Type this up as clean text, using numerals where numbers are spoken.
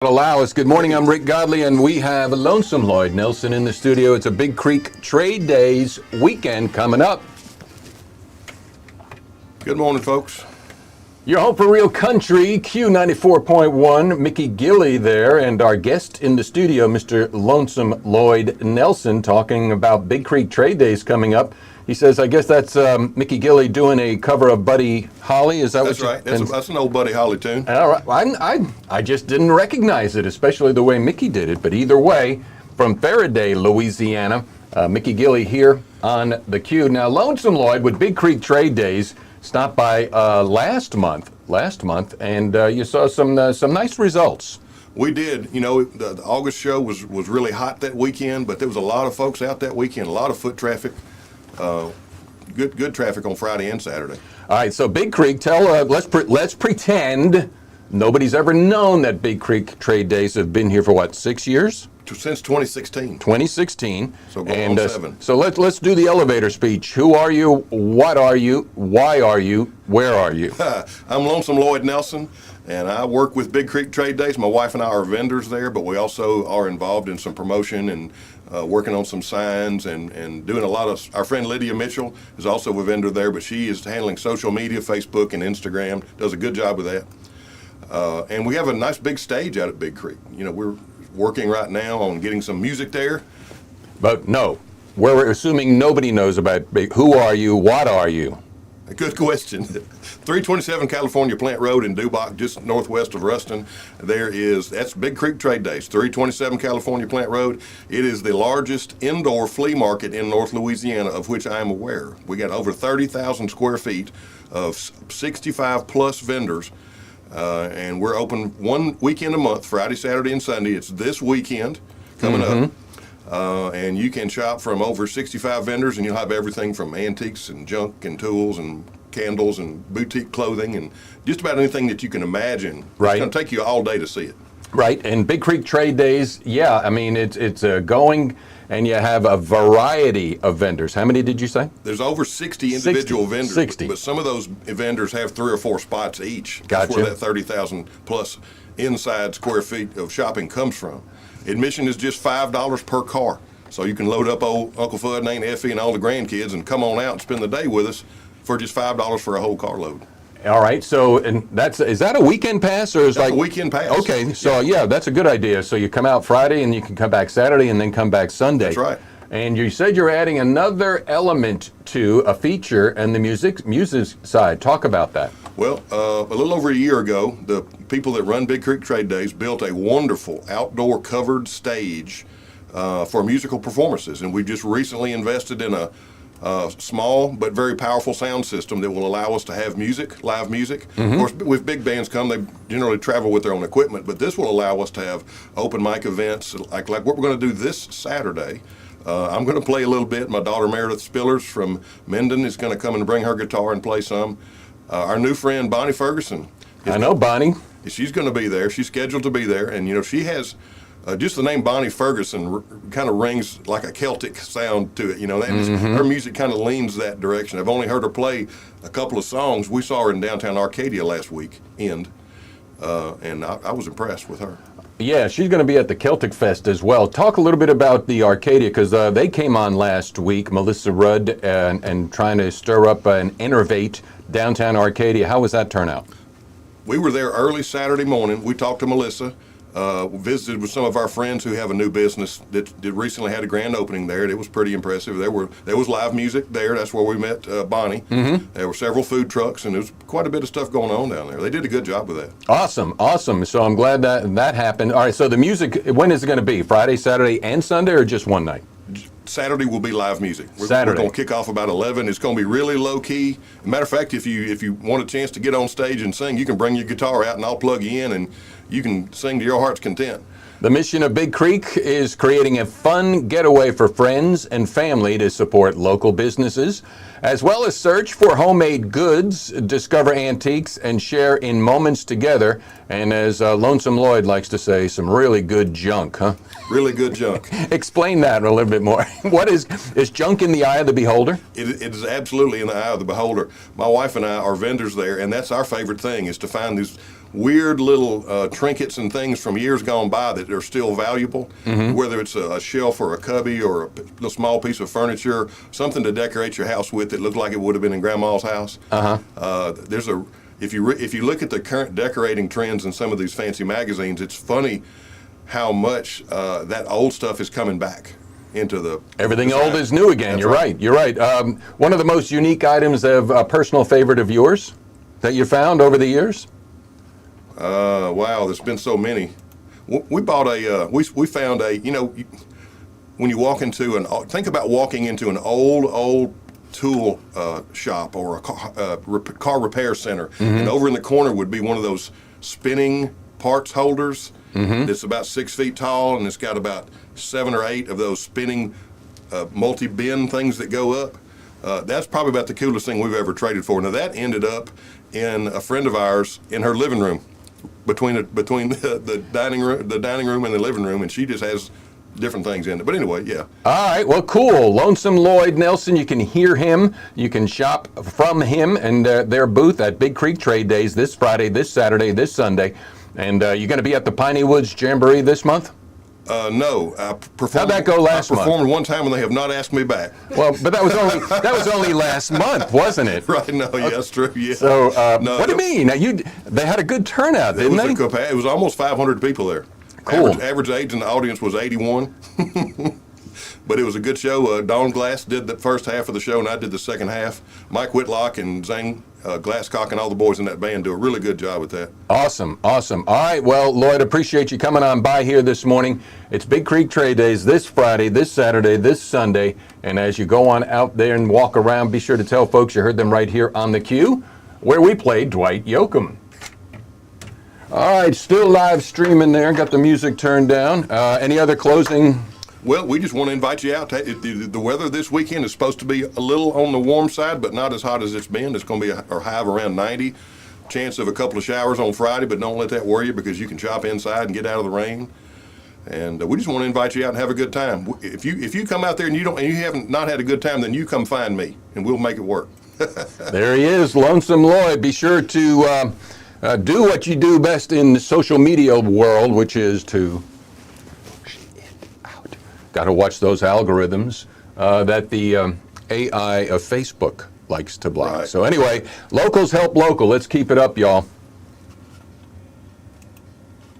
Allow us. Good morning, I'm Rick Godley, and we have Lonesome Loyd Nelson in the studio. It's a Big Creek Trade Days weekend coming up. Good morning, folks. Your home for real country, Q94.1, Mickey Gilley there, and our guest in the studio, Mr. Lonesome Loyd Nelson, talking about Big Creek Trade Days coming up. He says, I guess that's Mickey Gilley doing a cover of Buddy Holly. Is that That's what right. That's an old Buddy Holly tune. All right. I just didn't recognize it, especially the way Mickey did it. But either way, from Faraday, Louisiana, Mickey Gilley here on the Q. Now, Lonesome Loyd with Big Creek Trade Days stopped by last month, and you saw some nice results. We did. You know, the August show was really hot that weekend, but there was a lot of folks out that weekend, a lot of foot traffic. Good traffic on Friday and Saturday. All right, so Big Creek, let's pretend nobody's ever known that Big Creek Trade Days have been here for what, 6 years? Since 2016. 2016. So going on 7. So let's do the elevator speech. Who are you? What are you? Why are you? Where are you? I'm Lonesome Loyd Nelson, and I work with Big Creek Trade Days. My wife and I are vendors there, but we also are involved in some promotion and working on some signs and doing a lot of. Our friend Lydia Mitchell is also a vendor there, but she is handling social media, Facebook and Instagram, does a good job with that. And we have a nice big stage out at Big Creek. You know, we're working right now on getting some music there. But no, we're assuming nobody knows about Big. Who are you? What are you? A good question. 327 California Plant Road in Dubach, just northwest of Ruston. That's Big Creek Trade Days, 327 California Plant Road. It is the largest indoor flea market in North Louisiana, of which I am aware. We got over 30,000 square feet of 65 plus vendors. And we're open one weekend a month, Friday, Saturday, and Sunday. It's this weekend coming up. And you can shop from over 65 vendors, and you'll have everything from antiques and junk and tools and candles and boutique clothing and just about anything that you can imagine. Right. It's going to take you all day to see it. Right, and Big Creek Trade Days, yeah, I mean, it's going, and you have a variety of vendors. How many did you say? There's over 60 individual vendors, 60. But some of those vendors have 3 or 4 spots each. Gotcha. That's where that 30,000 plus inside square feet of shopping comes from. Admission is just $5 per car. So you can load up old Uncle Fudd and Aunt Effie and all the grandkids and come on out and spend the day with us for just $5 for a whole carload. All right, so and is that a weekend pass or is That's like a weekend pass? Okay, so yeah, that's a good idea. So you come out Friday and you can come back Saturday and then come back Sunday. That's right. And you said you're adding another element to a feature and the music side. Talk about that. Well, a little over a year ago, the people that run Big Creek Trade Days built a wonderful outdoor covered stage for musical performances, and we just recently invested in a small but very powerful sound system that will allow us to have live music. Of course, with big bands come, they generally travel with their own equipment, but this will allow us to have open mic events like what we're going to do this Saturday. I'm going to play a little bit. My daughter Meredith Spillers from Menden is going to come and bring her guitar and play some. Our new friend Bonnie Ferguson. I know Bonnie. She's going to be there. She's scheduled to be there, and you know she has. Just the name Bonnie Ferguson kind of rings like a Celtic sound to it. You know, her music kind of leans that direction. I've only heard her play a couple of songs. We saw her in downtown Arcadia last weekend, and I was impressed with her. Yeah, she's going to be at the Celtic Fest as well. Talk a little bit about the Arcadia, because they came on last week, Melissa Rudd, and trying to stir up and innovate downtown Arcadia. How was that turnout? We were there early Saturday morning. We talked to Melissa. Visited with some of our friends who have a new business that recently had a grand opening there. It was pretty impressive. There was live music there. That's where we met Bonnie. There were several food trucks, and there was quite a bit of stuff going on down there. They did a good job with that. Awesome. So I'm glad that happened. All right, so the music, when is it going to be? Friday, Saturday, and Sunday, or just one night? Saturday will be live music. We're going to kick off about 11. It's going to be really low key. Matter of fact, if you want a chance to get on stage and sing, you can bring your guitar out and I'll plug you in and you can sing to your heart's content. The mission of Big Creek is creating a fun getaway for friends and family to support local businesses, as well as search for homemade goods, discover antiques, and share in moments together. And as Lonesome Loyd likes to say, some really good junk, huh? Really good junk. Explain that a little bit more. What is junk in the eye of the beholder? It is absolutely in the eye of the beholder. My wife and I are vendors there, and that's our favorite thing, is to find these weird little trinkets and things from years gone by that are still valuable, whether it's a shelf or a cubby or a small piece of furniture, something to decorate your house with that looked like it would have been in Grandma's house. If you look at the current decorating trends in some of these fancy magazines, it's funny how much that old stuff is coming back into the Everything design. old is new again. That's You're right. You're right. One of the most unique items of a personal favorite of yours that you found over the years? Wow, there's been so many. We bought we found a, when you walk into think about walking into an old tool shop or a car repair center, and over in the corner would be one of those spinning parts holders that's about 6 feet tall, and it's got about 7 or 8 of those spinning multi-bin things that go up. That's probably about the coolest thing we've ever traded for. Now that ended up in a friend of ours in her living room, between the dining room and the living room, and she just has different things in it. But anyway, yeah. All right, well, cool. Lonesome Loyd Nelson, you can hear him. You can shop from him and their booth at Big Creek Trade Days this Friday, this Saturday, this Sunday. And you're going to be at the Piney Woods Jamboree this month? No. How'd that go last month? I performed one time and they have not asked me back. Well, but that was only last month, wasn't it? Right, no, yeah, that's true, yeah. So, No, what do you mean? Now, they had a good turnout, didn't they? It was almost 500 people there. Cool. Average age in the audience was 81. But it was a good show. Don Glass did the first half of the show, and I did the second half. Mike Whitlock and Zane Glasscock and all the boys in that band do a really good job with that. Awesome, awesome. All right, well, Loyd, appreciate you coming on by here this morning. It's Big Creek Trade Days this Friday, this Saturday, this Sunday. And as you go on out there and walk around, be sure to tell folks you heard them right here on the Q, where we played Dwight Yoakam. All right, still live streaming there. Got the music turned down. Any other closing? Well, we just want to invite you out. The weather this weekend is supposed to be a little on the warm side, but not as hot as it's been. It's going to be a high of around 90. Chance of a couple of showers on Friday, but don't let that worry you because you can shop inside and get out of the rain. And we just want to invite you out and have a good time. If you come out there and you haven't not had a good time, then you come find me and we'll make it work. There he is, Lonesome Loyd. Be sure to do what you do best in the social media world, which is to got to watch those algorithms that the AI of Facebook likes to block. Right. So anyway, locals help local. Let's keep it up, y'all.